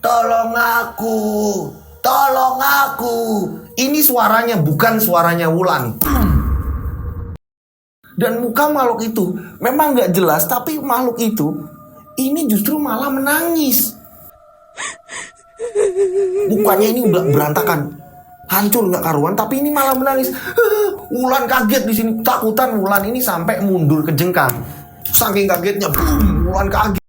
Tolong aku, tolong aku. Ini suaranya bukan suaranya Wulan. Dan muka makhluk itu memang gak jelas, tapi makhluk itu ini justru malah menangis. Mukanya ini udah berantakan, hancur nggak karuan, tapi ini malah menangis. Wulan kaget di sini, takutan Wulan ini sampai mundur ke jengkang. Saking kagetnya, Wulan kaget.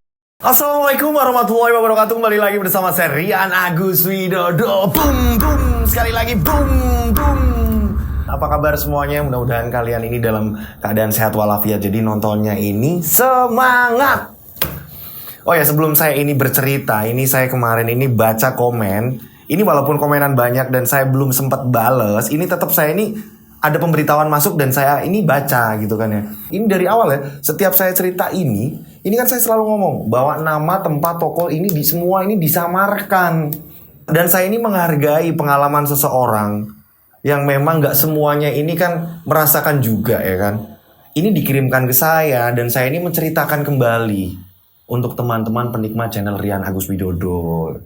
Assalamualaikum warahmatullahi wabarakatuh. Kembali lagi bersama saya Rian Agus Widodo. Sekali lagi Apa kabar semuanya? Mudah-mudahan kalian ini dalam keadaan sehat walafiat. Jadi nontonnya ini semangat. Oh ya, sebelum saya ini bercerita, ini saya kemarin ini baca komen. Ini walaupun komenan banyak dan saya belum sempat bales, ini tetap saya ini ada pemberitahuan masuk dan saya ini baca gitu kan ya. Ini dari awal ya, setiap saya cerita ini kan saya selalu ngomong bahwa nama, tempat, tokoh ini semua ini disamarkan. Dan saya ini menghargai pengalaman seseorang yang memang gak semuanya ini kan merasakan juga ya kan. Ini dikirimkan ke saya dan saya ini menceritakan kembali untuk teman-teman penikmat channel Rian Agus Widodo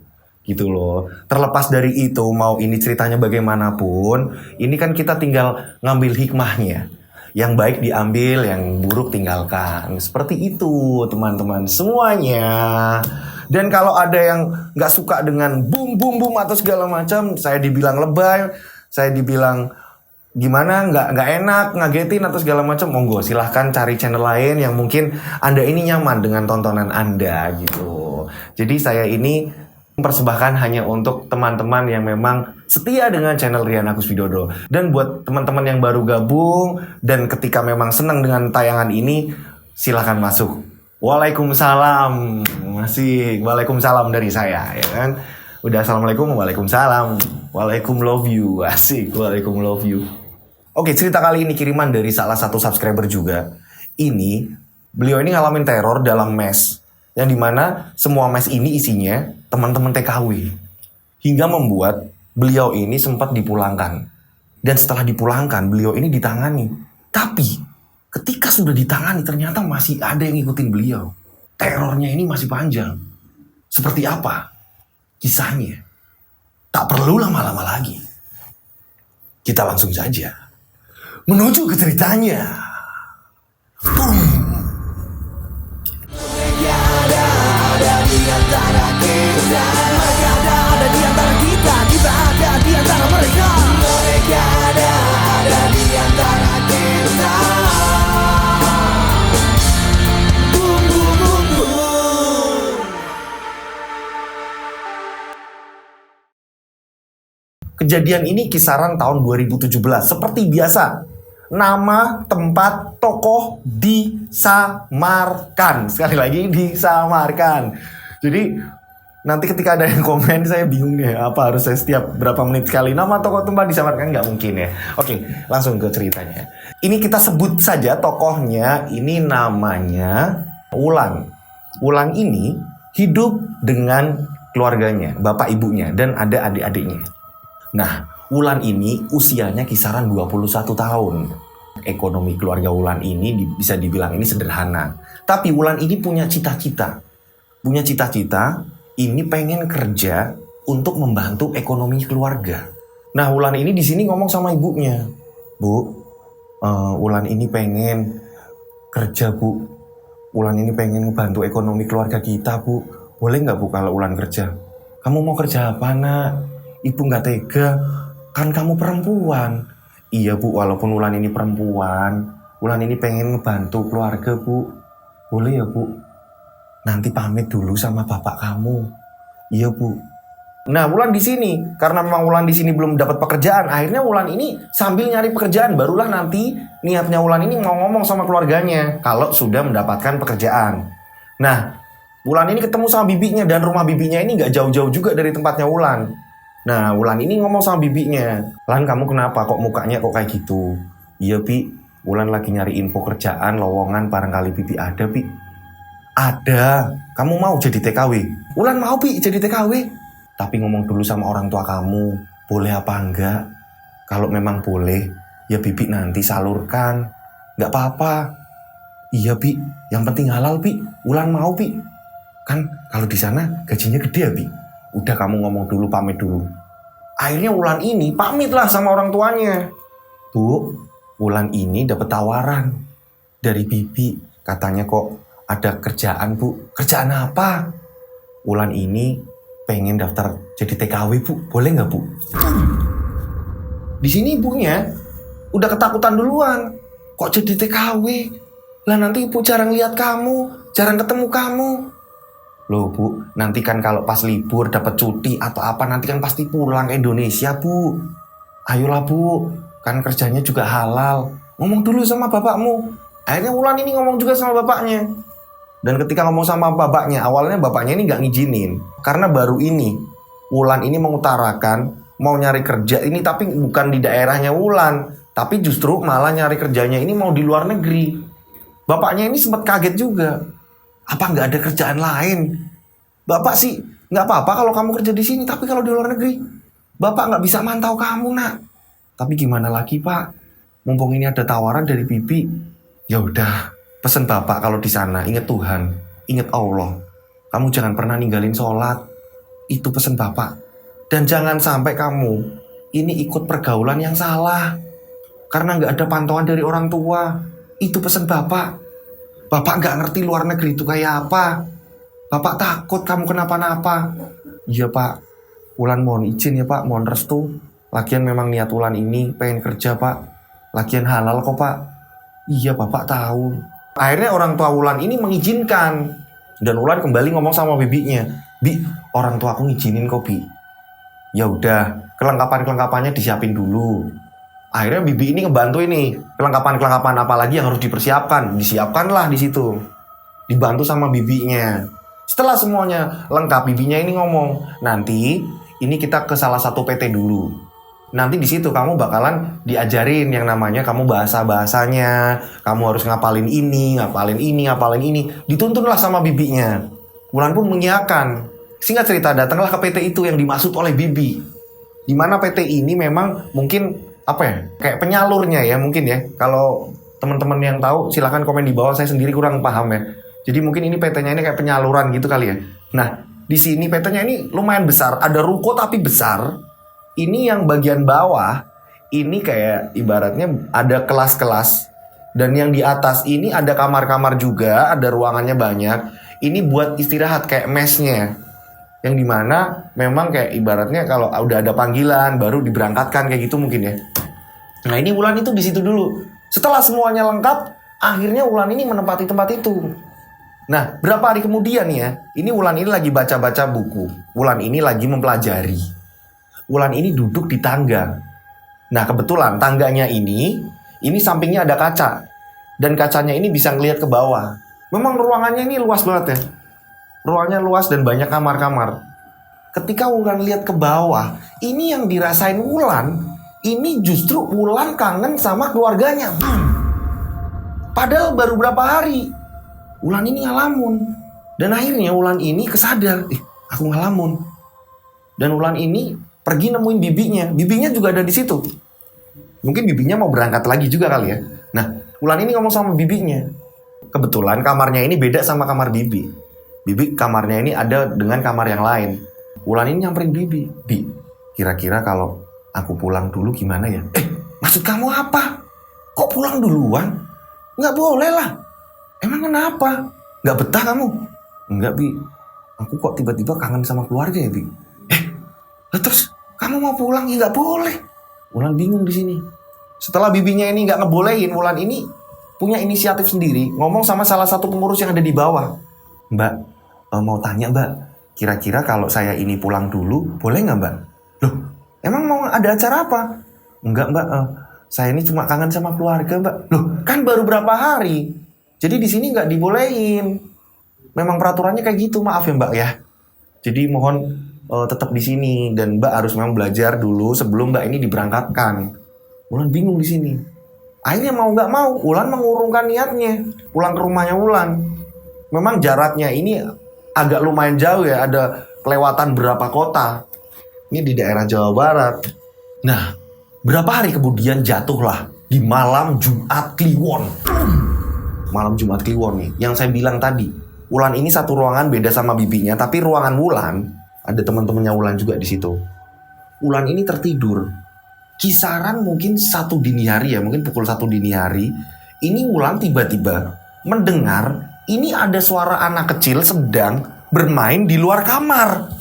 gitu loh. Terlepas dari itu, mau ini ceritanya bagaimanapun, ini kan kita tinggal ngambil hikmahnya. Yang baik diambil, yang buruk tinggalkan. Seperti itu teman-teman semuanya. Dan kalau ada yang gak suka dengan boom atau segala macam, saya dibilang lebay, saya dibilang gimana, nggak enak, ngagetin atau segala macam, monggo silahkan cari channel lain yang mungkin Anda ini nyaman dengan tontonan Anda gitu. Jadi saya ini mempersembahkan hanya untuk teman-teman yang memang setia dengan channel Rian Agus Widodo. Dan buat teman-teman yang baru gabung dan ketika memang senang dengan tayangan ini, silahkan masuk. Waalaikumsalam. Masih waalaikumsalam dari saya ya kan. Udah assalamualaikum, waalaikumsalam, waalaikum love you, asik, waalaikum love you. Oke, cerita kali ini kiriman dari salah satu subscriber juga. Beliau ini ngalamin teror dalam mes, yang dimana semua mes ini isinya teman-teman TKW, hingga membuat beliau ini sempat dipulangkan. Dan setelah dipulangkan, beliau ini ditangani. Tapi ketika sudah ditangani, ternyata masih ada yang ngikutin beliau. Terornya ini masih panjang. Seperti apa kisahnya? Tak perlu lama-lama lagi. Kita langsung saja menuju ke ceritanya. Kejadian ini kisaran tahun 2017. Seperti biasa, nama, tempat, tokoh disamarkan. Sekali lagi disamarkan. Jadi nanti ketika ada yang komen, saya bingung nih, apa harus saya setiap berapa menit sekali nama, tokoh, tempat disamarkan? Nggak mungkin ya. Oke, langsung ke ceritanya. Ini kita sebut saja tokohnya, ini namanya Wulan. Wulan ini hidup dengan keluarganya, bapak ibunya, dan ada adik-adiknya. Nah, Wulan ini usianya kisaran 21 tahun. Ekonomi keluarga Wulan ini bisa dibilang ini sederhana. Tapi Wulan ini punya cita-cita. Ini pengen kerja untuk membantu ekonomi keluarga. Nah, Wulan ini di sini ngomong sama ibunya. Bu, Wulan ini pengen kerja, Bu. Wulan ini pengen ngebantu ekonomi keluarga kita, Bu. Boleh nggak, Bu, kalau Wulan kerja? Kamu mau kerja apa, Nak? Ibu nggak tega, kan kamu perempuan. Iya, Bu, walaupun Wulan ini perempuan, Wulan ini pengen ngebantu keluarga, Bu. Boleh ya, Bu? Nanti pamit dulu sama bapak kamu. Iya, Bu. Nah, Wulan di sini, karena memang Wulan di sini belum dapat pekerjaan, akhirnya Wulan ini sambil nyari pekerjaan, barulah nanti niatnya Wulan ini mau ngomong sama keluarganya kalau sudah mendapatkan pekerjaan. Nah, Wulan ini ketemu sama bibinya dan rumah bibinya ini nggak jauh-jauh juga dari tempatnya Wulan. Nah, Wulan ini ngomong sama bibinya, "Lan, kamu kenapa kok mukanya kok kayak gitu?" "Iya, Pi, Wulan lagi nyari info kerjaan lowongan, barangkali Pipi ada, Pi." "Ada. Kamu mau jadi TKW?" "Wulan mau, Pi, jadi TKW. Tapi ngomong dulu sama orang tua kamu, boleh apa enggak? Kalau memang boleh, ya Pipi nanti salurkan. Nggak apa-apa." "Iya, Pi, yang penting halal, Pi. Wulan mau, Pi. Kan kalau di sana gajinya gede ya, Pi." Udah kamu ngomong dulu, pamit dulu. Akhirnya Wulan ini pamit lah sama orang tuanya. Bu, Wulan ini dapat tawaran dari Bibi. Katanya kok ada kerjaan, Bu. Kerjaan apa? Wulan ini pengen daftar jadi TKW, Bu. Boleh nggak, Bu? Di sini ibunya udah ketakutan duluan. Kok jadi TKW? Lah nanti ibu jarang lihat kamu, jarang ketemu kamu. Loh Bu, nanti kan kalau pas libur dapat cuti atau apa nanti kan pasti pulang ke Indonesia, Bu. Ayolah Bu, kan kerjanya juga halal. Ngomong dulu sama bapakmu. Akhirnya Wulan ini ngomong juga sama bapaknya. Dan ketika ngomong sama bapaknya, awalnya bapaknya ini nggak ngizinin. Karena baru ini, Wulan ini mengutarakan mau nyari kerja ini tapi bukan di daerahnya Wulan. Tapi justru malah nyari kerjanya ini mau di luar negeri. Bapaknya ini sempat kaget juga. Apa nggak ada kerjaan lain? Bapak sih nggak apa-apa kalau kamu kerja di sini, tapi kalau di luar negeri, Bapak nggak bisa mantau kamu, Nak. Tapi gimana lagi, Pak? Mumpung ini ada tawaran dari Bibi, ya udah, pesan Bapak kalau di sana ingat Tuhan, ingat Allah. Kamu jangan pernah ninggalin sholat. Itu pesan Bapak. Dan jangan sampai kamu ini ikut pergaulan yang salah, karena nggak ada pantauan dari orang tua. Itu pesan Bapak. Bapak nggak ngerti luar negeri itu kayak apa. Bapak takut kamu kenapa-napa. Iya Pak, Wulan mohon izin ya Pak, mohon restu. Lagian memang niat Wulan ini pengen kerja Pak. Lagian halal kok Pak. Iya Bapak tahu. Akhirnya orang tua Wulan ini mengizinkan. Dan Wulan kembali ngomong sama bibinya. Bi, orang tua aku ngizinin kok Bi. Ya udah, kelengkapan-kelengkapannya disiapin dulu. Akhirnya bibi ini ngebantu ini kelengkapan-kelengkapan apa lagi yang harus dipersiapkan, disiapkanlah di situ, dibantu sama bibinya. Setelah semuanya lengkap, bibinya ini ngomong, nanti ini kita ke salah satu PT dulu. Nanti di situ kamu bakalan diajarin yang namanya kamu bahasanya, kamu harus ngapalin ini, ngapalin ini, ngapalin ini. Dituntunlah sama bibinya. Wulan pun mengiyakan. Singkat cerita, datanglah ke PT itu yang dimaksud oleh bibi. Di mana PT ini memang mungkin apa ya, kayak penyalurnya ya mungkin ya. Kalau teman-teman yang tahu silahkan komen di bawah, saya sendiri kurang paham ya. Jadi mungkin ini PT-nya ini kayak penyaluran gitu kali ya. Nah, di sini PT-nya ini lumayan besar, ada ruko tapi besar. Ini yang bagian bawah, ini kayak ibaratnya ada kelas-kelas. Dan yang di atas ini ada kamar-kamar juga, ada ruangannya banyak. Ini buat istirahat kayak mesnya. Yang dimana memang kayak ibaratnya kalau udah ada panggilan baru diberangkatkan kayak gitu mungkin ya. Nah ini Wulan itu di situ dulu. Setelah semuanya lengkap, akhirnya Wulan ini menempati tempat itu. Nah berapa hari kemudian ya, ini Wulan ini lagi baca-baca buku. Wulan ini lagi mempelajari. Wulan ini duduk di tangga. Nah kebetulan tangganya ini sampingnya ada kaca. Dan kacanya ini bisa ngelihat ke bawah. Memang ruangannya ini luas banget ya. Ruangnya luas dan banyak kamar-kamar. Ketika Wulan lihat ke bawah, ini yang dirasain Wulan, ini justru Wulan kangen sama keluarganya. Padahal baru berapa hari, Wulan ini ngalamun. Dan akhirnya Wulan ini kesadar, aku ngalamun. Dan Wulan ini pergi nemuin bibinya. Bibinya juga ada di situ. Mungkin bibinya mau berangkat lagi juga kali ya. Nah, Wulan ini ngomong sama bibinya. Kebetulan kamarnya ini beda sama kamar bibi. Bibi kamarnya ini ada dengan kamar yang lain. Wulan ini nyamperin Bibi. Bi, kira-kira kalau aku pulang dulu gimana ya? Maksud kamu apa? Kok pulang duluan? Nggak boleh lah. Emang kenapa? Nggak betah kamu? Enggak, Bi. Aku kok tiba-tiba kangen sama keluarga ya, Bi? Terus kamu mau pulang? Ya nggak boleh. Wulan bingung di sini. Setelah bibinya ini nggak ngebolehin, Wulan ini punya inisiatif sendiri. Ngomong sama salah satu pengurus yang ada di bawah. Mbak, mau tanya Mbak, kira-kira kalau saya ini pulang dulu, boleh nggak Mbak? Loh, emang mau ada acara apa? Enggak Mbak, saya ini cuma kangen sama keluarga Mbak. Loh, kan baru berapa hari? Jadi di sini nggak dibolehin. Memang peraturannya kayak gitu, maaf ya Mbak ya. Jadi mohon tetap di sini dan Mbak harus memang belajar dulu sebelum Mbak ini diberangkatkan. Wulan bingung di sini. Akhirnya mau nggak mau, Wulan mengurungkan niatnya pulang ke rumahnya Wulan. Memang jaraknya ini agak lumayan jauh ya, ada kelewatan berapa kota. Ini di daerah Jawa Barat. Nah, berapa hari kemudian jatuhlah di malam Jumat Kliwon. Malam Jumat Kliwon nih, yang saya bilang tadi. Wulan ini satu ruangan beda sama bibinya, tapi ruangan Wulan Ada teman-temannya Wulan juga di situ. Wulan ini tertidur. Kisaran mungkin 1 dini hari ya, mungkin pukul 1 dini hari. Ini Wulan tiba-tiba mendengar ini ada suara anak kecil sedang bermain di luar kamar.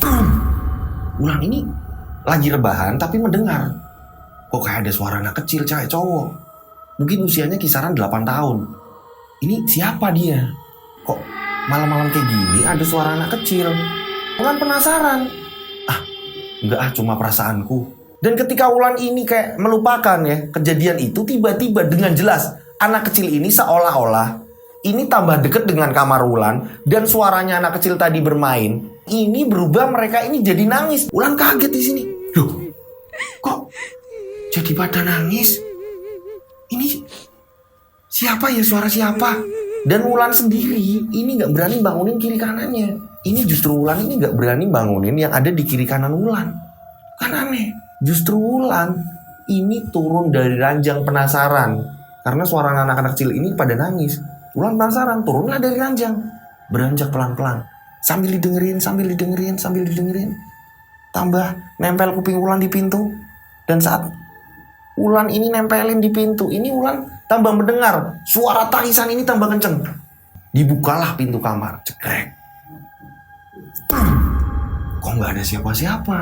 Wulan ini lagi rebahan tapi mendengar. Kok kayak ada suara anak kecil cewek cowok. Mungkin usianya kisaran 8 tahun. Ini siapa dia? Kok malam-malam kayak gini ada suara anak kecil? Wulan penasaran. Enggak cuma perasaanku. Dan ketika Wulan ini kayak melupakan ya kejadian itu, tiba-tiba dengan jelas anak kecil ini seolah-olah ini tambah deket dengan kamar Wulan. Dan suaranya anak kecil tadi bermain ini berubah, mereka ini jadi nangis. Wulan kaget di sini. Loh, kok jadi pada nangis? Ini siapa ya, suara siapa? Dan Wulan sendiri ini gak berani bangunin kiri kanannya. Ini justru Wulan ini gak berani bangunin yang ada di kiri kanan Wulan. Kan aneh. Justru Wulan ini turun dari ranjang penasaran. Karena suara anak-anak kecil ini pada nangis. Wulan penasaran, turunlah dari ranjang. Beranjak pelan-pelan. Sambil didengerin. Tambah nempel kuping Wulan di pintu. Dan saat Wulan ini nempelin di pintu, ini Wulan tambah mendengar suara tangisan ini tambah kenceng. Dibukalah pintu kamar, cekrek. Kok nggak ada siapa-siapa?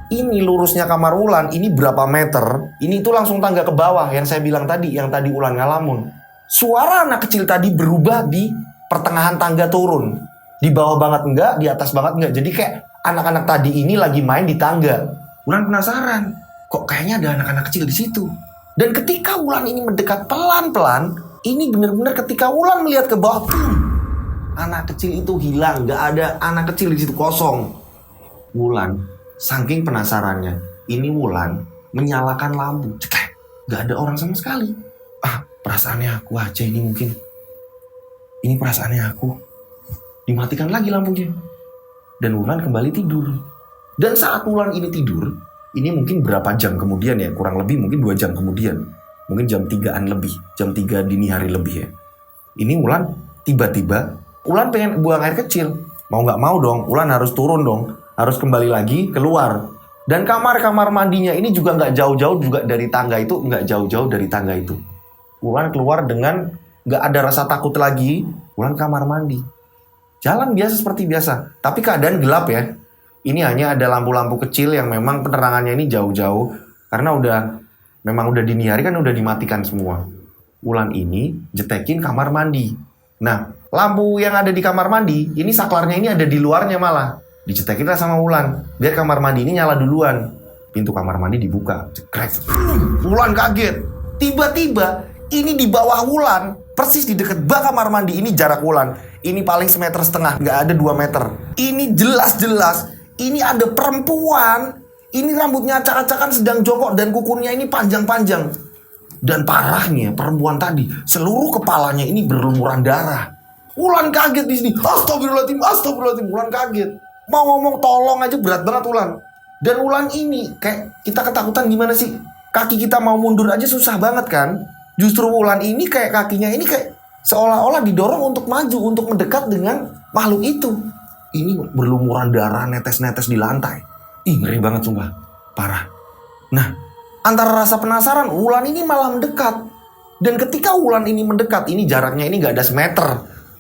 Ini lurusnya kamar Wulan, ini berapa meter? Ini tuh langsung tangga ke bawah yang saya bilang tadi, yang tadi Wulan ngalamun. Suara anak kecil tadi berubah di pertengahan tangga turun. Di bawah banget enggak, di atas banget enggak. Jadi kayak anak-anak tadi ini lagi main di tangga. Wulan penasaran. Kok kayaknya ada anak-anak kecil di situ. Dan ketika Wulan ini mendekat pelan-pelan, ini benar-benar ketika Wulan melihat ke bawah, anak kecil itu hilang, gak ada anak kecil di situ, kosong. Wulan, saking penasarannya, ini Wulan menyalakan lampu, ceklek, gak ada orang sama sekali. Perasaannya aku aja ini mungkin. Ini perasaannya aku. Dimatikan lagi lampunya. Dan Wulan kembali tidur. Dan saat Wulan ini tidur, ini mungkin berapa jam kemudian ya, kurang lebih mungkin 2 jam kemudian. Mungkin jam 3-an lebih, jam 3 dini hari lebih ya. Ini Wulan tiba-tiba, Wulan pengen buang air kecil. Mau gak mau dong, Wulan harus turun dong. Harus kembali lagi keluar. Dan kamar mandinya ini juga gak jauh-jauh juga dari tangga itu, gak jauh-jauh dari tangga itu. Wulan keluar dengan gak ada rasa takut lagi. Wulan kamar mandi. Jalan biasa seperti biasa, tapi keadaan gelap ya. Ini hanya ada lampu-lampu kecil yang memang penerangannya ini jauh-jauh. Karena memang udah dini hari kan udah dimatikan semua. Wulan ini jetekin kamar mandi. Nah, lampu yang ada di kamar mandi, ini saklarnya ini ada di luarnya malah. Dicetekin lah sama Wulan, biar kamar mandi ini nyala duluan. Pintu kamar mandi dibuka. Cekrek. Wulan kaget. Tiba-tiba, ini di bawah Wulan, persis di dekat bak kamar mandi, ini jarak Wulan. Ini paling 1,5 meter, nggak ada 2 meter. Ini jelas-jelas. Ini ada perempuan. Ini rambutnya acak-acakan sedang jongkok dan kukurnya ini panjang-panjang. Dan parahnya perempuan tadi, seluruh kepalanya ini berlumuran darah. Wulan kaget di sini. Astagfirullahaladzim. Wulan kaget. Mau ngomong tolong aja berat banget Wulan. Dan Wulan ini kayak kita ketakutan gimana sih? Kaki kita mau mundur aja susah banget kan? Justru Wulan ini kayak kakinya ini kayak seolah-olah didorong untuk maju, untuk mendekat dengan makhluk itu. Ini berlumuran darah, netes-netes di lantai. Ngeri banget sumpah. Parah. Nah, antara rasa penasaran, Wulan ini malah mendekat. Dan ketika Wulan ini mendekat, ini jaraknya ini gak ada 1 meter.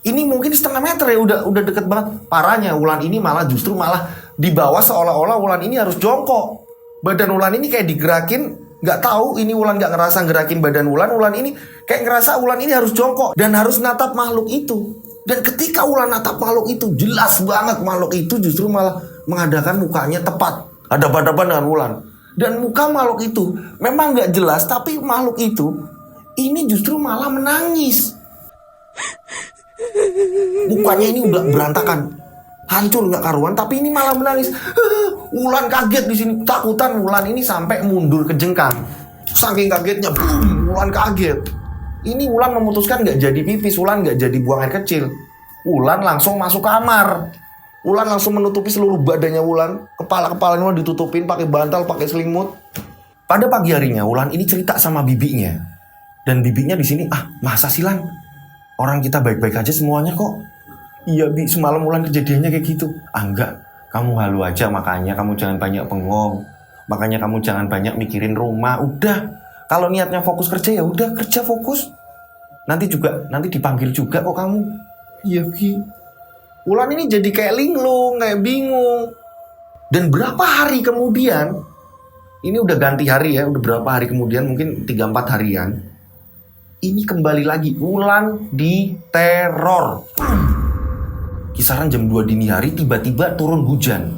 Ini mungkin 0,5 meter ya, udah deket banget. Parahnya, Wulan ini malah di bawah seolah-olah Wulan ini harus jongkok. Badan Wulan ini kayak digerakin, gak tahu ini Wulan gak ngerasa gerakin badan Wulan. Wulan ini kayak ngerasa Wulan ini harus jongkok dan harus natap makhluk itu. Dan ketika Wulan natap makhluk itu, jelas banget makhluk itu justru malah mengadakan mukanya tepat hadap-hadapan dengan Wulan. Dan muka makhluk itu memang gak jelas, tapi makhluk itu ini justru malah menangis. Mukanya ini udah berantakan, hancur gak karuan, tapi ini malah menangis. Wulan kaget di sini, takutan Wulan ini sampai mundur ke jengkang. Saking kagetnya, Wulan kaget. Ini Wulan memutuskan gak jadi pipis, Wulan gak jadi buang air kecil. Wulan langsung masuk kamar. Wulan langsung menutupi seluruh badannya Wulan. Kepala-kepalanya Wulan ditutupin pakai bantal, pakai selimut. Pada pagi harinya Wulan ini cerita sama bibinya. Dan bibinya di sini, masa sih Lan? Orang kita baik-baik aja semuanya kok. Iya Bi, semalam Wulan kejadiannya kayak gitu. Enggak, Kamu halu aja, makanya kamu jangan banyak bengong. Makanya kamu jangan banyak mikirin rumah. Udah, kalau niatnya fokus kerja ya udah kerja fokus. Nanti dipanggil juga kok kamu. Iya Bi. Wulan ini jadi kayak linglung, kayak bingung. Dan berapa hari kemudian, ini udah ganti hari ya, udah berapa hari kemudian, mungkin 3-4 harian. Ini kembali lagi, Wulan diteror. Kisaran jam 2 dini hari tiba-tiba turun hujan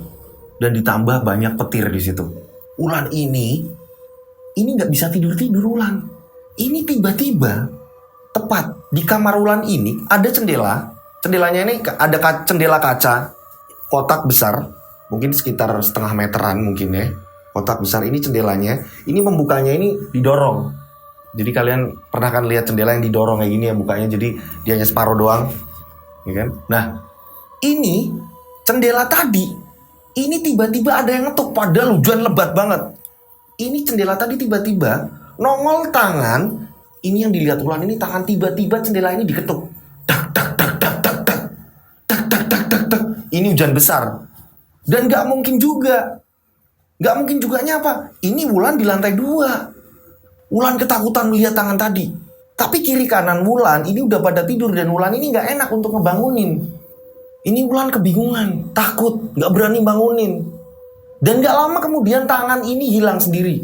dan ditambah banyak petir di situ. Wulan ini nggak bisa tidur Wulan. Ini tiba-tiba tepat di kamar Wulan ini ada jendela. Jendelanya ini ada jendela kaca kotak besar, mungkin sekitar setengah meteran mungkin ya. Kotak besar ini jendelanya. Ini membukanya ini didorong. Jadi kalian pernah kan lihat jendela yang didorong kayak gini ya bukanya, jadi dia hanya separuh doang, ya kan? Nah, ini jendela tadi, ini tiba-tiba ada yang ngetuk padahal hujan lebat banget. Ini jendela tadi tiba-tiba nongol tangan, ini yang dilihat Wulan ini tangan tiba-tiba jendela ini diketuk. Tak tak tak tak tak tak. Tak tak tak tak tak. Ini hujan besar. Dan gak mungkin juga. Gak mungkin juganya apa? Ini Wulan di lantai 2. Wulan ketakutan melihat tangan tadi. Tapi kiri kanan Wulan ini udah pada tidur dan Wulan ini gak enak untuk ngebangunin. Ini Wulan kebingungan, takut, gak berani bangunin. Dan gak lama kemudian tangan ini hilang sendiri.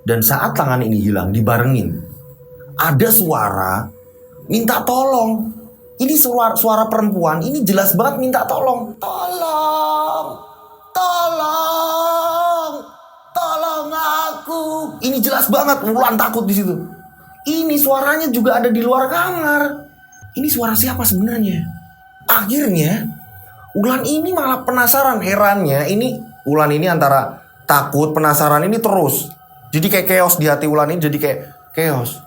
Dan saat tangan ini hilang, dibarengin, ada suara minta tolong. Ini suara perempuan, ini jelas banget minta tolong. Tolong, tolong, tolong aku. Ini jelas banget, Wulan takut di situ. Ini suaranya juga ada di luar kamar. Ini suara siapa sebenarnya? Akhirnya Wulan ini malah penasaran. Herannya ini Wulan ini antara takut, penasaran ini terus. Jadi kayak chaos di hati Wulan ini, jadi kayak chaos.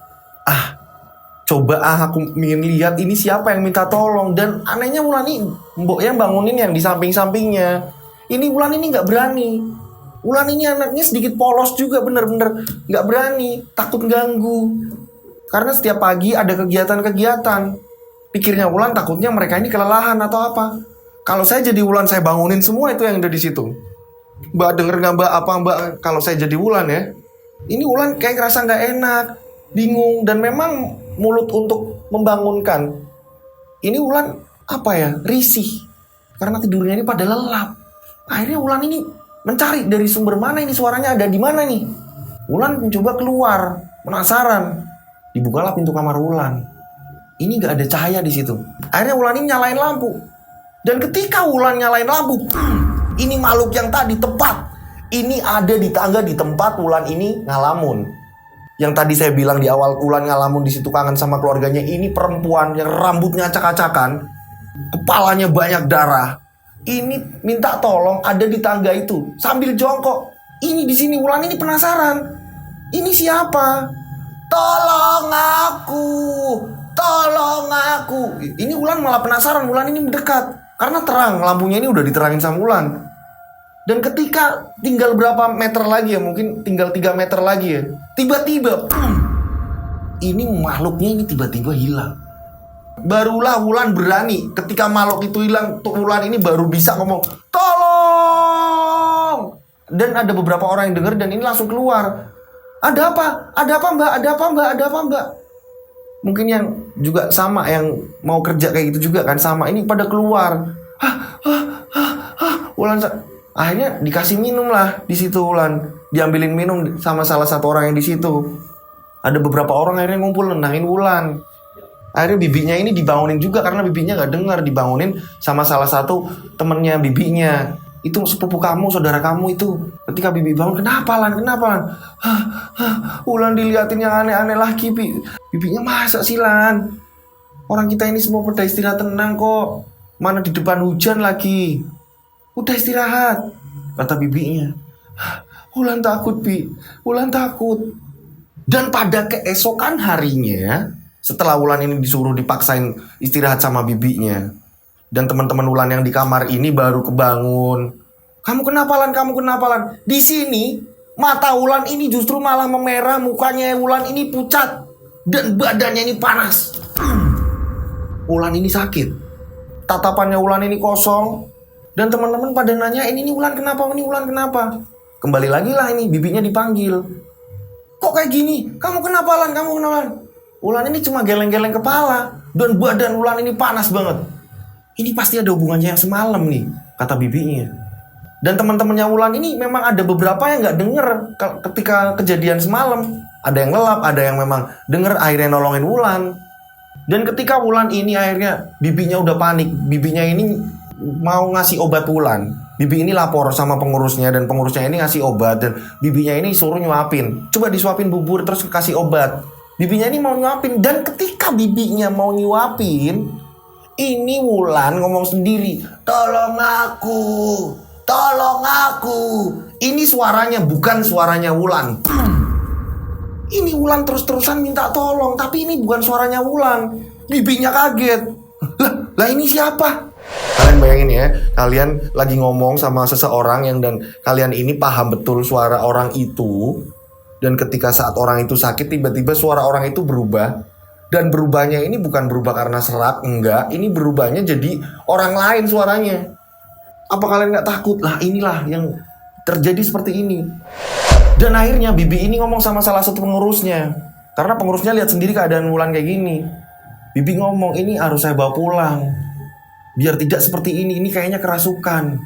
Coba aku ingin lihat ini siapa yang minta tolong. Dan anehnya Wulan ini mbok yang bangunin yang di samping-sampingnya. Ini Wulan ini gak berani. Wulan ini anaknya sedikit polos juga, bener-bener gak berani, takut ganggu. Karena setiap pagi ada kegiatan-kegiatan. Pikirnya Wulan takutnya mereka ini kelelahan atau apa. Kalau saya jadi Wulan, saya bangunin semua itu yang ada di situ. Mbak denger gak Mbak apa Mbak kalau saya jadi Wulan ya? Ini Wulan kayak ngerasa gak enak, bingung, dan memang mulut untuk membangunkan. Ini Wulan apa ya? Risih. Karena tidurnya ini pada lelap. Akhirnya Wulan ini mencari dari sumber mana ini suaranya ada di mana nih. Wulan mencoba keluar, penasaran. Dibukalah pintu kamar Wulan. Ini gak ada cahaya di situ. Akhirnya Wulan ini nyalain lampu. Dan ketika Wulan nyalain lampu, ini makhluk yang tadi tepat. Ini ada di tangga di tempat Wulan ini ngalamun. Yang tadi saya bilang di awal Wulan ngalamun di situ kangen sama keluarganya. Ini perempuan yang rambutnya acak-acakan, kepalanya banyak darah. Ini minta tolong ada di tangga itu sambil jongkok. Ini di sini Wulan ini penasaran. Ini siapa? Tolong aku. Tolong aku. Ini Wulan malah penasaran. Wulan ini mendekat karena terang, lampunya ini udah diterangin sama Wulan. Dan ketika tinggal berapa meter lagi ya, mungkin tinggal 3 meter lagi ya, tiba-tiba ini makhluknya ini tiba-tiba hilang. Barulah Wulan berani. Ketika makhluk itu hilang, Wulan ini baru bisa ngomong tolong. Dan ada beberapa orang yang dengar dan ini langsung keluar. Ada apa? Ada apa Mbak? Ada apa Mbak? Ada apa Mbak? Mungkin yang juga sama, yang mau kerja kayak gitu juga kan, sama ini pada keluar. Wulan akhirnya dikasih minum lah di situ Wulan. Diambilin minum sama salah satu orang yang di situ. Ada beberapa orang akhirnya ngumpul nenangin Wulan. Akhirnya bibinya ini dibangunin juga karena bibinya gak dengar, dibangunin sama salah satu temennya bibinya. Itu sepupu kamu, saudara kamu itu. Ketika bibi bangun, kenapa Lan? Kenapa Lan? Wulan diliatin yang aneh-aneh lagi, bibinya masa sih Lan? Orang kita ini semua pada istirahat tenang kok. Mana di depan hujan lagi. Udah istirahat, kata bibinya. Wulan takut, Bi. Wulan takut. Dan pada keesokan harinya, setelah Wulan ini disuruh dipaksain istirahat sama bibinya, dan teman-teman Wulan yang di kamar ini baru kebangun. Kamu kenapa Lan? Kamu kenapa Lan? Di sini mata Wulan ini justru malah memerah, mukanya Wulan ini pucat dan badannya ini panas. Wulan ini sakit. Tatapannya Wulan ini kosong Dan teman-teman pada nanya, ini Wulan kenapa, ini Wulan kenapa? Kembali lagi lah ini, bibinya dipanggil. Kok kayak gini? Kamu kenapa Lan? Kamu kenapa? Wulan ini cuma geleng-geleng kepala. Dan badan Wulan ini panas banget. Ini pasti ada hubungannya yang semalam nih, kata bibinya. Dan teman-temannya Wulan ini memang ada beberapa yang gak denger ketika kejadian semalam. Ada yang ngelap, ada yang memang denger akhirnya nolongin Wulan. Dan ketika Wulan ini akhirnya bibinya udah panik. Bibinya ini mau ngasih obat Wulan. Bibi ini lapor sama pengurusnya dan pengurusnya ini ngasih obat. Dan bibinya ini suruh nyuapin. Coba disuapin bubur terus kasih obat. Bibinya ini mau nyuapin. Dan ketika bibinya mau nyuapin, ini Wulan ngomong sendiri. Tolong aku. Tolong aku. Ini suaranya bukan suaranya Wulan. Ini Wulan terus-terusan minta tolong. Tapi ini bukan suaranya Wulan. Bibinya kaget. Lah ini siapa? Kalian bayangin ya, kalian lagi ngomong sama seseorang yang dan kalian ini paham betul suara orang itu. Dan ketika saat orang itu sakit, tiba-tiba suara orang itu berubah. Dan berubahnya ini bukan berubah karena serak, enggak. Ini berubahnya jadi orang lain suaranya. Apa kalian gak takut? Lah inilah yang terjadi seperti ini. Dan akhirnya bibi ini ngomong sama salah satu pengurusnya. Karena pengurusnya lihat sendiri keadaan Wulan kayak gini. Bibi ngomong, ini harus saya bawa pulang. Biar tidak seperti ini kayaknya kerasukan.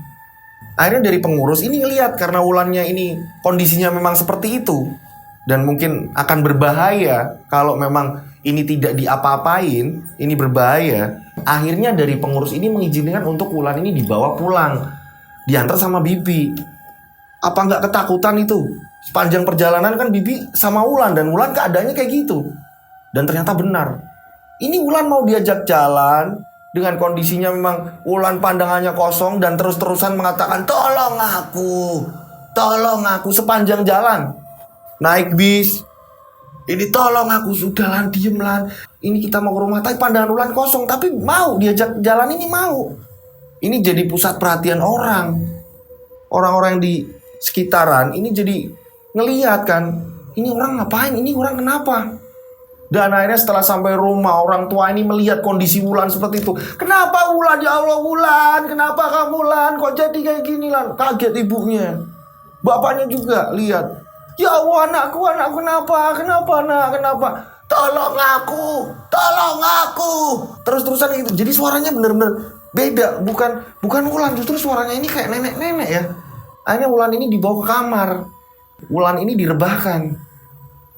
Akhirnya dari pengurus ini ngelihat karena Wulannya ini kondisinya memang seperti itu. Dan mungkin akan berbahaya kalau memang ini tidak diapa-apain, ini berbahaya. Akhirnya dari pengurus ini mengizinkan untuk Wulan ini dibawa pulang. Diantar sama bibi. Apa nggak ketakutan itu? Sepanjang perjalanan kan bibi sama Wulan. Dan Wulan keadaannya kayak gitu. Dan ternyata benar. Ini Wulan mau diajak jalan. Dengan kondisinya memang Wulan pandangannya kosong. Dan terus-terusan mengatakan, tolong aku sepanjang jalan. Naik bis. Ini tolong aku, sudah Lan, diem Lan. Ini kita mau ke rumah, tapi pandangan Wulan kosong. Tapi mau diajak jalan, ini mau. Ini jadi pusat perhatian orang. Orang-orang di sekitaran ini jadi ngelihat kan. Ini orang ngapain, ini orang kenapa. Dan akhirnya setelah sampai rumah, orang tua ini melihat kondisi Wulan seperti itu. Kenapa Wulan, ya Allah Wulan, kenapa kamu Lan, kok jadi kayak gini Lan. Kaget ibunya. Bapaknya juga lihat. Ya Allah anakku kenapa nak, kenapa? Tolong aku. Terus-terusan gitu. Jadi suaranya bener-bener beda. Bukan Wulan, justru suaranya ini kayak nenek-nenek ya. Akhirnya Wulan ini dibawa ke kamar. Wulan ini direbahkan.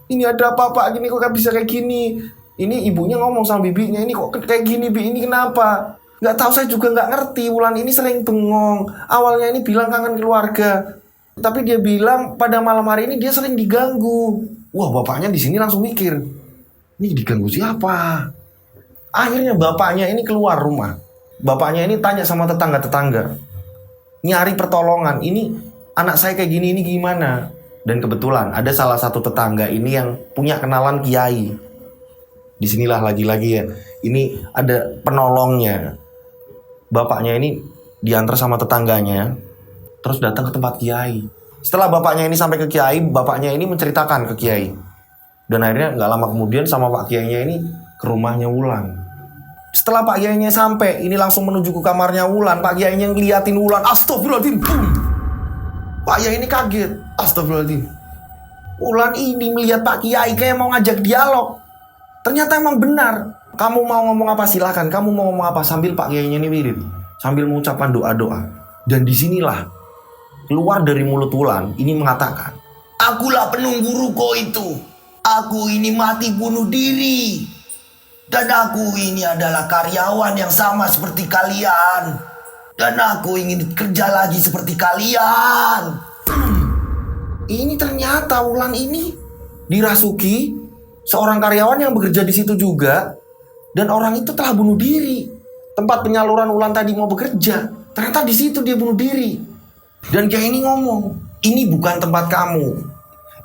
Ini ada apa gini, kok bisa kayak gini? Ini ibunya ngomong sama bibinya, ini kok kayak gini Bi, ini kenapa? Gak tahu, saya juga gak ngerti. Wulan ini sering bengong. Awalnya ini bilang kangen keluarga. Tapi dia bilang pada malam hari ini dia sering diganggu. Wah, bapaknya di sini langsung mikir, ini diganggu siapa? Akhirnya bapaknya ini keluar rumah. Bapaknya ini tanya sama tetangga-tetangga. Nyari pertolongan. Ini anak saya kayak gini, ini gimana? Dan kebetulan ada salah satu tetangga ini yang punya kenalan kiai. Disinilah lagi-lagi ya. Ini ada penolongnya. Bapaknya ini diantar sama tetangganya. Terus datang ke tempat kiai. Setelah bapaknya ini sampai ke kiai, bapaknya ini menceritakan ke kiai. Dan akhirnya gak lama kemudian sama Pak Kiainya ini ke rumahnya Wulan. Setelah Pak Kiainya sampai, ini langsung menuju ke kamarnya Wulan. Pak Kiainya ngeliatin Wulan. Astagfirullahaladzim. Pak Kiai ini kaget. Astagfirullahaladzim. Wulan ini melihat Pak Kiai kayak mau ngajak dialog. Ternyata emang benar. Kamu mau ngomong apa silakan. Kamu mau ngomong apa, sambil Pak Kiainya ini wirid. Sambil mengucapkan doa-doa. Dan disinilah keluar dari mulut Wulan ini mengatakan, akulah penunggu ruko itu. Aku ini mati bunuh diri. Dan aku ini adalah karyawan yang sama seperti kalian. Dan aku ingin kerja lagi seperti kalian. Ini ternyata Wulan ini dirasuki seorang karyawan yang bekerja di situ juga. Dan orang itu telah bunuh diri. Tempat penyaluran Wulan tadi mau bekerja, ternyata di situ dia bunuh diri. Dan kayak ini ngomong, ini bukan tempat kamu.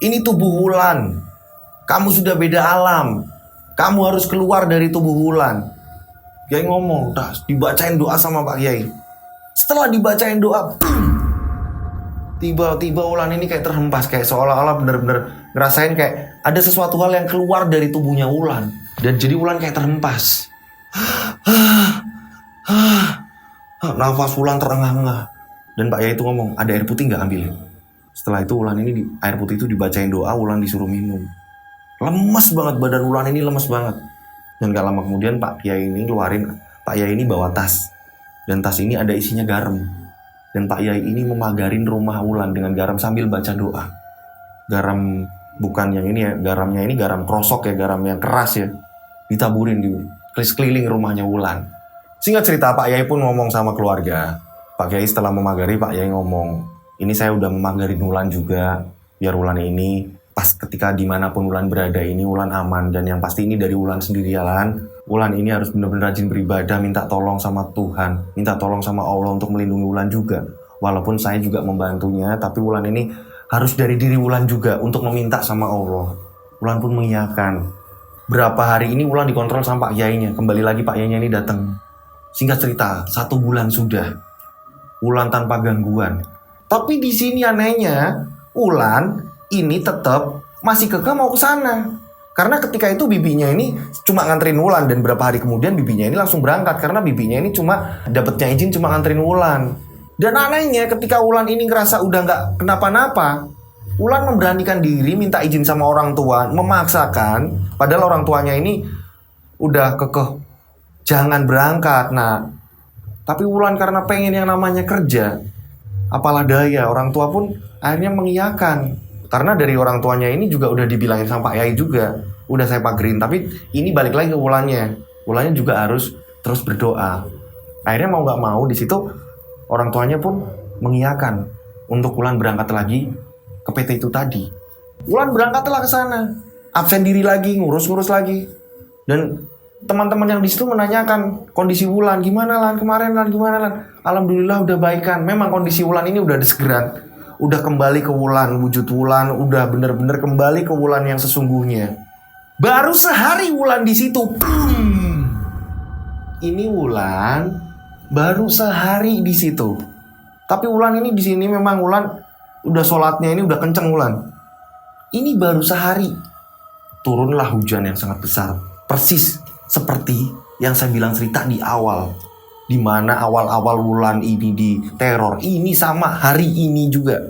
Ini tubuh Wulan. Kamu sudah beda alam. Kamu harus keluar dari tubuh Wulan. Kiai ngomong, dibacain doa sama Pak Kiai. Setelah dibacain doa, tiba-tiba Wulan ini kayak terhempas. Kayak seolah-olah bener-bener ngerasain kayak ada sesuatu hal yang keluar dari tubuhnya Wulan. Dan jadi Wulan kayak terhempas. Nafas Wulan terengah-engah. Dan Pak Yai itu ngomong, ada air putih nggak ambilin? Setelah itu Wulan ini air putih itu dibacain doa, Wulan disuruh minum. Lemes banget, badan Wulan ini lemes banget. Dan gak lama kemudian Pak Yai ini bawa tas. Dan tas ini ada isinya garam. Dan Pak Yai ini memagarin rumah Wulan dengan garam sambil baca doa. Garam bukan yang ini ya, garamnya ini garam krosok ya, garam yang keras ya. Ditaburin di keliling rumahnya Wulan. Singkat cerita, Pak Yai pun ngomong sama keluarga. Pak Yai setelah memagari, Pak Yai ngomong, ini saya udah memagarin Wulan juga, biar Wulan ini pas ketika dimanapun Wulan berada ini Wulan aman. Dan yang pasti ini dari Wulan sendiri ya Lan. Wulan ini harus benar-benar rajin beribadah, minta tolong sama Tuhan, minta tolong sama Allah untuk melindungi Wulan juga. Walaupun saya juga membantunya, tapi Wulan ini harus dari diri Wulan juga untuk meminta sama Allah. Wulan pun mengiyakan. Berapa hari ini Wulan dikontrol sama Pak Yainya. Kembali lagi Pak Yainya ini datang. Singkat cerita, 1 bulan sudah Wulan tanpa gangguan. Tapi di sini anehnya, Wulan ini tetap masih kekeh mau ke sana. Karena ketika itu bibinya ini cuma nganterin Wulan, dan berapa hari kemudian bibinya ini langsung berangkat karena bibinya ini cuma dapetnya izin cuma nganterin Wulan. Dan anehnya ketika Wulan ini ngerasa udah nggak kenapa-napa, Wulan memberanikan diri minta izin sama orang tua, memaksakan, padahal orang tuanya ini udah kekeh jangan berangkat. Nah, tapi Wulan karena pengen yang namanya kerja, apalah daya, orang tua pun akhirnya mengiyakan. Karena dari orang tuanya ini juga udah dibilangin sama Pak Yai juga, udah saya pagerin, tapi ini balik lagi ke Wulannya. Wulannya juga harus terus berdoa. Akhirnya mau nggak mau di situ orang tuanya pun mengiyakan untuk Wulan berangkat lagi ke PT itu tadi. Wulan berangkatlah ke sana, absen diri lagi, ngurus-ngurus lagi. Dan teman-teman yang di situ menanyakan kondisi Wulan, gimana Lan kemarin Lan, gimana Lan? Alhamdulillah udah baikan. Memang kondisi Wulan ini udah ada segeran, udah kembali ke Wulan, wujud Wulan udah bener-bener kembali ke Wulan yang sesungguhnya. Baru sehari Wulan di situ, ini Wulan baru sehari di situ. Tapi Wulan ini di sini memang Wulan udah sholatnya ini udah kenceng Wulan. Ini baru sehari turunlah hujan yang sangat besar, persis seperti yang saya bilang cerita di awal, di mana awal-awal Wulan ini diteror. Ini sama hari ini juga,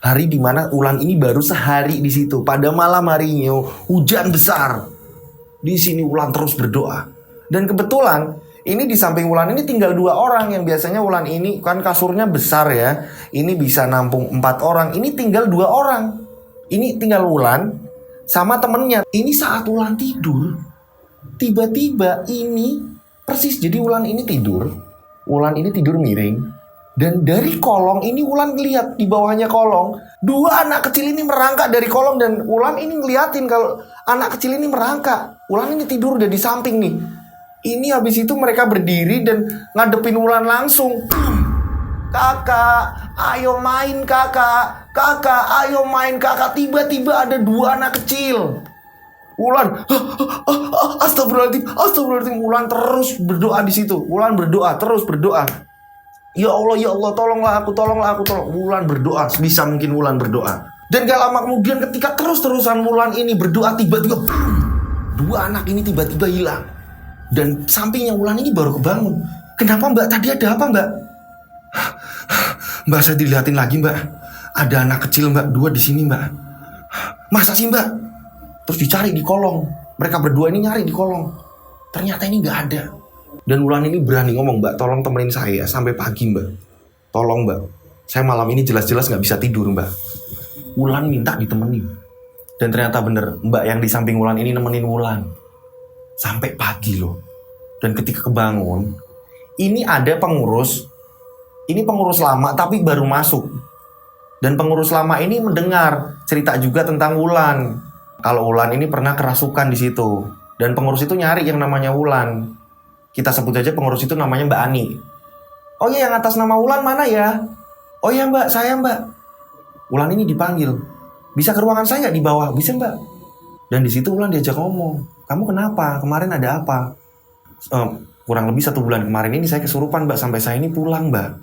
hari di mana Wulan ini baru sehari di situ. Pada malam harinya hujan besar. Di sini Wulan terus berdoa. Dan kebetulan ini di samping Wulan ini tinggal 2 orang. Yang biasanya Wulan ini kan kasurnya besar ya, ini bisa nampung 4 orang. Ini tinggal 2 orang. Ini tinggal Wulan sama temennya. Ini saat Wulan tidur, tiba-tiba ini persis, jadi Wulan ini tidur. Wulan ini tidur miring. Dan dari kolong ini Wulan ngeliat di bawahnya kolong, 2 anak kecil ini merangkak dari kolong. Dan Wulan ini ngeliatin kalau anak kecil ini merangkak. Wulan ini tidur udah di samping nih. Ini habis itu mereka berdiri dan ngadepin Wulan langsung. Kakak, ayo main kakak. Kakak, ayo main kakak. Tiba-tiba ada 2 anak kecil. Wulan, astagfirullahaladzim, astagfirullahaladzim. Wulan terus berdoa di situ. Wulan berdoa, terus berdoa. Ya Allah, tolonglah aku, tolonglah aku, tolong. Wulan berdoa, sebisa mungkin Wulan berdoa. Dan gak lama kemudian ketika terus-terusan Wulan ini berdoa, tiba-tiba 2 anak ini tiba-tiba hilang. Dan sampingnya Wulan ini baru kebangun. Kenapa mbak? Tadi ada apa mbak? Mbak, saya dilihatin lagi mbak. Ada anak kecil mbak, 2 di sini mbak. Masa sih mbak? Terus dicari di kolong. Mereka berdua ini nyari di kolong. Ternyata ini gak ada. Dan Wulan ini berani ngomong, mbak tolong temenin saya sampai pagi mbak. Tolong mbak, saya malam ini jelas-jelas gak bisa tidur mbak. Wulan minta ditemenin. Dan ternyata bener, mbak yang di samping Wulan ini nemenin Wulan sampai pagi loh. Dan ketika kebangun, ini ada pengurus. Ini pengurus lama tapi baru masuk. Dan pengurus lama ini mendengar cerita juga tentang Wulan. Kalau Wulan ini pernah kerasukan di situ. Dan pengurus itu nyari yang namanya Wulan. Kita sebut aja pengurus itu namanya Mbak Ani. Oh iya, yang atas nama Wulan mana ya? Oh iya mbak, saya mbak. Wulan ini dipanggil. Bisa ke ruangan saya nggak di bawah? Bisa mbak. Dan di situ Wulan diajak ngomong. Kamu kenapa? Kemarin ada apa? Kurang lebih 1 bulan kemarin ini saya kesurupan mbak, sampai saya ini pulang mbak.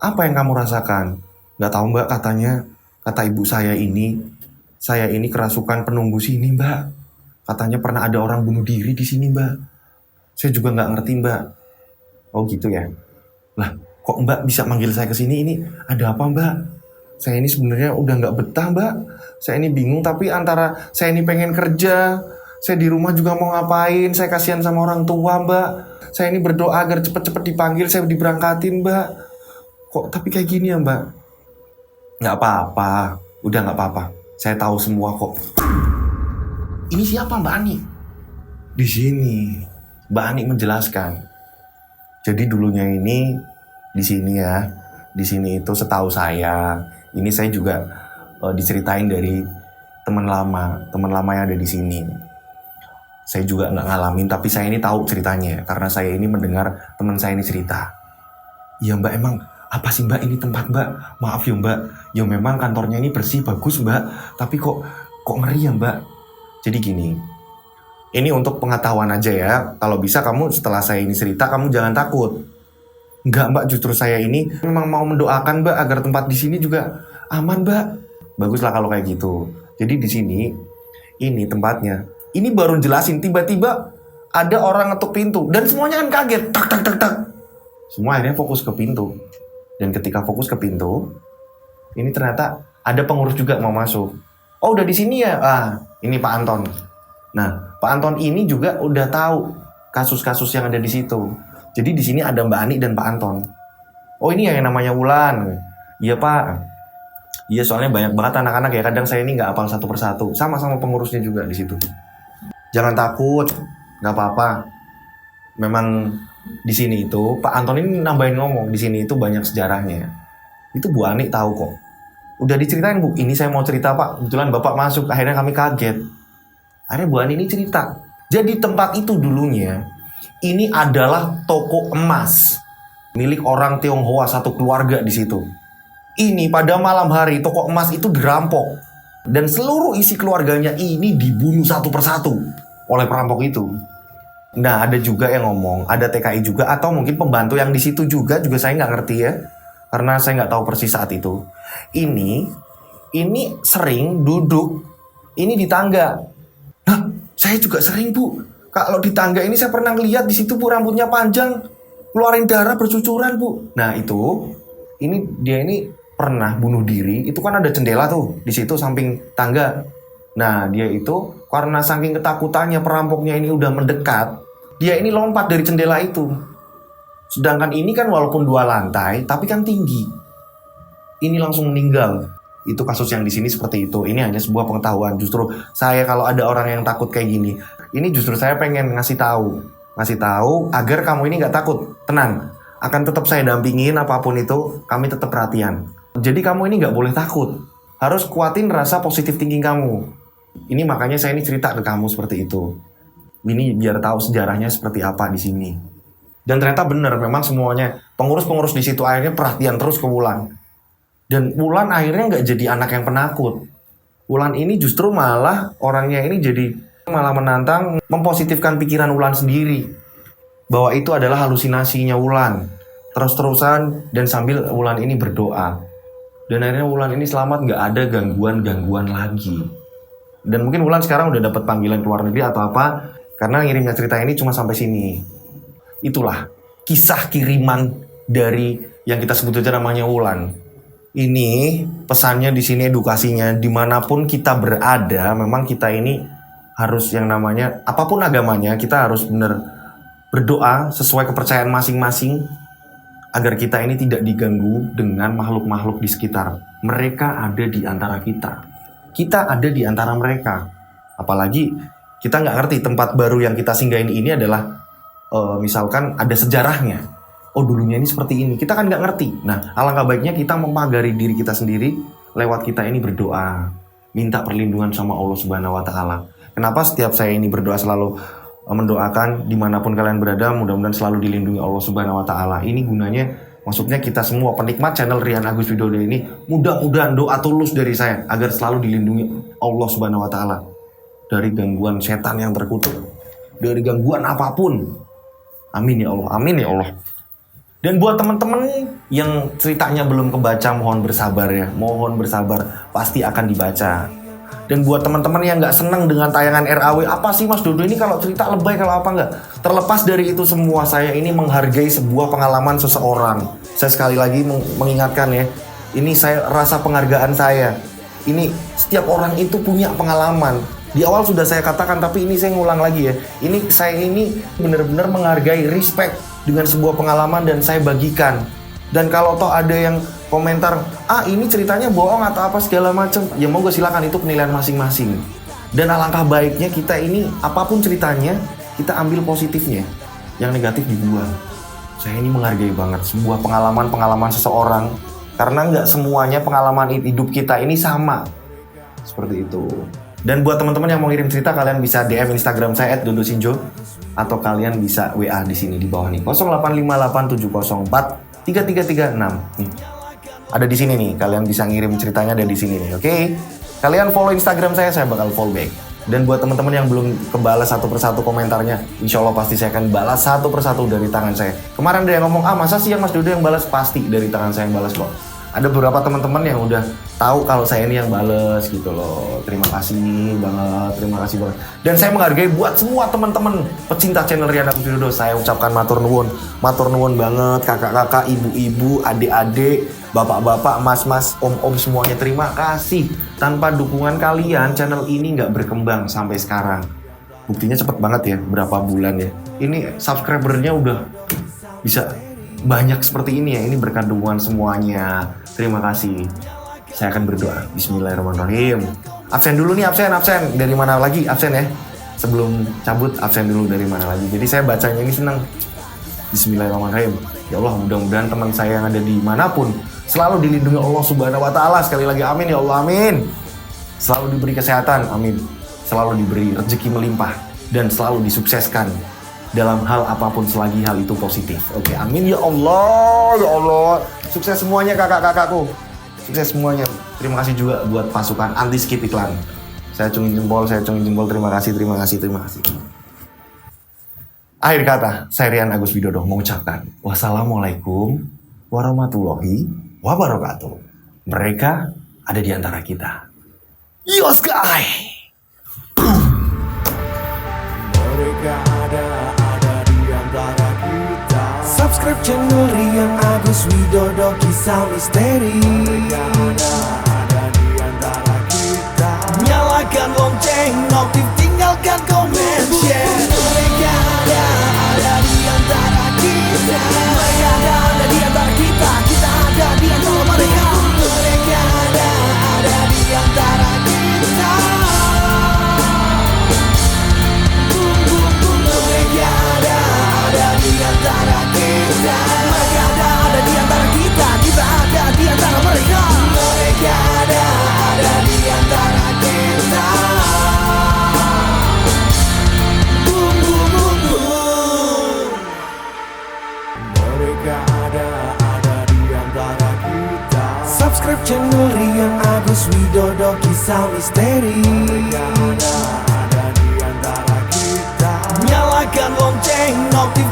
Apa yang kamu rasakan? Nggak tahu mbak, kata ibu saya ini kerasukan penunggu sini mbak. Katanya pernah ada orang bunuh diri di sini mbak. Saya juga nggak ngerti mbak. Oh gitu ya. Lah, kok Mbak bisa manggil saya ke sini? Ini ada apa Mbak? Saya ini sebenarnya udah nggak betah Mbak. Saya ini bingung tapi antara saya ini pengen kerja, saya di rumah juga mau ngapain, saya kasihan sama orang tua Mbak. Saya ini berdoa agar cepet-cepet dipanggil, saya diberangkatin Mbak. Kok tapi kayak gini ya Mbak? Nggak apa-apa, udah nggak apa-apa. Saya tahu semua kok. Ini siapa Mbak Ani? Di sini, Mbak Ani menjelaskan. Jadi dulunya ini di sini ya, di sini itu setahu saya, ini saya juga diceritain dari teman lama yang ada di sini. Saya juga nggak ngalamin, tapi saya ini tahu ceritanya karena saya ini mendengar teman saya ini cerita. Ya Mbak, emang apa sih Mbak ini tempat Mbak? Maaf ya Mbak, ya memang kantornya ini bersih bagus Mbak, tapi kok ngeri ya Mbak. Jadi gini, ini untuk pengetahuan aja ya. Kalau bisa kamu setelah saya ini cerita kamu jangan takut. Enggak Mbak, justru saya ini memang mau mendoakan Mbak agar tempat di sini juga aman Mbak. Baguslah kalau kayak gitu. Jadi di sini ini tempatnya. Ini baru jelasin tiba-tiba ada orang ngetuk pintu dan semuanya kan kaget. Tak tak tak tak. Semua akhirnya fokus ke pintu. Dan ketika fokus ke pintu, ini ternyata ada pengurus juga mau masuk. Oh, udah di sini ya? Ini Pak Anton. Nah, Pak Anton ini juga udah tahu kasus-kasus yang ada di situ. Jadi di sini ada Mbak Ani dan Pak Anton. Oh, ini yang namanya Wulan. Iya Pak. Iya, soalnya banyak banget anak-anak ya. Kadang saya ini nggak hafal satu persatu. Sama-sama pengurusnya juga di situ. Jangan takut, nggak apa-apa. Memang di sini itu Pak Anton ini nambahin ngomong. Di sini itu banyak sejarahnya. Itu Bu Ani tahu kok. Udah diceritain Bu. Ini saya mau cerita Pak. Kebetulan Bapak masuk. Akhirnya kami kaget. Akhirnya Bu Ani ini cerita. Jadi tempat itu dulunya ini adalah toko emas milik orang Tionghoa satu keluarga di situ. Ini pada malam hari toko emas itu dirampok dan seluruh isi keluarganya ini dibunuh satu persatu oleh perampok itu. Nah, ada juga yang ngomong, ada TKI juga atau mungkin pembantu yang di situ juga saya nggak ngerti ya, karena saya nggak tahu persis saat itu. Ini sering duduk ini di tangga. Nah, saya juga sering Bu. Kalau di tangga ini saya pernah ngeliat di situ Bu, rambutnya panjang, keluarin darah bercucuran Bu. Nah itu, dia ini pernah bunuh diri. Itu kan ada jendela tuh di situ samping tangga. Nah dia itu karena saking ketakutannya perampoknya ini udah mendekat, dia ini lompat dari jendela itu. Sedangkan ini kan walaupun 2 lantai, tapi kan tinggi. Ini langsung meninggal. Itu kasus yang di sini seperti itu. Ini hanya sebuah pengetahuan. Justru saya kalau ada orang yang takut kayak gini, ini justru saya pengen ngasih tahu agar kamu ini nggak takut, tenang. Akan tetap saya dampingin apapun itu, kami tetap perhatian. Jadi kamu ini nggak boleh takut, harus kuatin rasa positif thinking kamu. Ini makanya saya ini cerita ke kamu seperti itu. Ini biar tahu sejarahnya seperti apa di sini. Dan ternyata benar, memang semuanya pengurus-pengurus di situ akhirnya perhatian terus ke Wulan. Dan Wulan akhirnya nggak jadi anak yang penakut. Wulan ini justru malah orangnya ini jadi malah menantang, mempositifkan pikiran Wulan sendiri bahwa itu adalah halusinasinya Wulan, terus-terusan dan sambil Wulan ini berdoa. Dan akhirnya Wulan ini selamat, nggak ada gangguan-gangguan lagi. Dan mungkin Wulan sekarang udah dapat panggilan ke luar negeri atau apa, karena ngirimnya cerita ini cuma sampai sini. Itulah kisah kiriman dari yang kita sebut aja namanya Wulan. Ini pesannya di sini, edukasinya dimanapun kita berada, memang kita ini harus yang namanya apapun agamanya, kita harus benar berdoa sesuai kepercayaan masing-masing agar kita ini tidak diganggu dengan makhluk-makhluk di sekitar. Mereka ada di antara kita. Kita ada di antara mereka. Apalagi kita nggak ngerti tempat baru yang kita singgahin ini adalah misalkan ada sejarahnya. Oh dulunya ini seperti ini. Kita kan nggak ngerti. Nah alangkah baiknya kita memagari diri kita sendiri lewat kita ini berdoa, minta perlindungan sama Allah Subhanahu Wa Taala. Kenapa setiap saya ini berdoa selalu mendoakan dimanapun kalian berada, mudah-mudahan selalu dilindungi Allah Subhanahu Wa Taala. Ini gunanya, maksudnya kita semua penikmat channel Rian Agus Widodo ini, mudah-mudahan doa tulus dari saya agar selalu dilindungi Allah Subhanahu Wa Taala dari gangguan setan yang terkutuk, dari gangguan apapun. Amin ya Allah, amin ya Allah. Dan buat teman-teman yang ceritanya belum kebaca, mohon bersabar ya, mohon bersabar, pasti akan dibaca. Dan buat teman-teman yang nggak senang dengan tayangan RAW, apa sih Mas Dodo ini kalau cerita lebay kalau apa nggak? Terlepas dari itu semua, saya ini menghargai sebuah pengalaman seseorang. Saya sekali lagi mengingatkan ya, ini saya rasa penghargaan saya. Ini setiap orang itu punya pengalaman. Di awal sudah saya katakan, tapi ini saya ngulang lagi ya. Saya ini benar-benar menghargai, respect dengan sebuah pengalaman dan saya bagikan. Dan kalau toh ada yang komentar, ini ceritanya bohong atau apa segala macam, ya monggo silakan, itu penilaian masing-masing. Dan alangkah baiknya kita ini apapun ceritanya, kita ambil positifnya, yang negatif dibuang. Saya ini menghargai banget sebuah pengalaman seseorang, karena nggak semuanya pengalaman hidup kita ini sama. Seperti itu. Dan buat teman-teman yang mau ngirim cerita, kalian bisa DM Instagram saya @dodosinjo, atau kalian bisa WA di sini di bawah nih, 085870433336. Ada di sini nih, kalian bisa ngirim ceritanya ada di sini nih, oke? Kalian follow Instagram saya bakal follow back. Dan buat teman-teman yang belum kebalas satu persatu komentarnya, insya Allah pasti saya akan balas satu persatu dari tangan saya. Kemarin ada yang ngomong, masa sih yang Mas Dodo yang balas? Pasti dari tangan saya yang balas loh. Ada beberapa teman-teman yang udah tahu kalau saya ini yang bales gitu loh. Terima kasih banget. Dan saya menghargai buat semua teman-teman pecinta channel Rian Agus Widodo. Saya ucapkan matur nuwun banget, kakak-kakak, ibu-ibu, adik-adik, bapak-bapak, mas-mas, om-om, semuanya terima kasih. Tanpa dukungan kalian, channel ini nggak berkembang sampai sekarang. Buktinya cepet banget ya, berapa bulan ya. Ini subscribernya udah bisa banyak seperti ini ya. Ini berkat dukungan semuanya. Terima kasih. Saya akan berdoa. Bismillahirrahmanirrahim. Absen dulu nih, absen. Dari mana lagi absen ya? Sebelum cabut, absen dulu dari mana lagi. Jadi saya bacanya ini senang. Bismillahirrahmanirrahim. Ya Allah, mudah-mudahan teman saya yang ada di manapun selalu dilindungi Allah Subhanahu wa Ta'ala. Sekali lagi amin ya Allah, amin. Selalu diberi kesehatan, amin. Selalu diberi rezeki melimpah dan selalu disukseskan dalam hal apapun selagi hal itu positif. Oke, amin ya Allah, ya Allah. Sukses semuanya kakak-kakakku. Sukses semuanya. Terima kasih juga buat pasukan anti skip iklan. Saya cungin jempol. Terima kasih. Akhir kata, saya Rian Agus Widodo mengucapkan wassalamualaikum warahmatullahi wabarakatuh. Mereka ada di antara kita. Yos guy. Mereka ada di antara kita. Subscribe channel Rian Agus Widodo, kisah misteri. Mereka ada di antara kita. Nyalakan lonceng, notif, tinggalkan komen, share. Mereka ada di antara kita. Mereka ada di antara kita. Kita ada di antara mereka. Mereka ada di antara kita. Mereka ada di antara kita. Mereka ada di antara kita. Kita ada di antara mereka. Mereka ada di antara kita. Mereka ada di antara kita. Subscribe channel Rian Agus Widodo, kisah misteri. Mereka ada di antara kita. Nyalakan lonceng, notif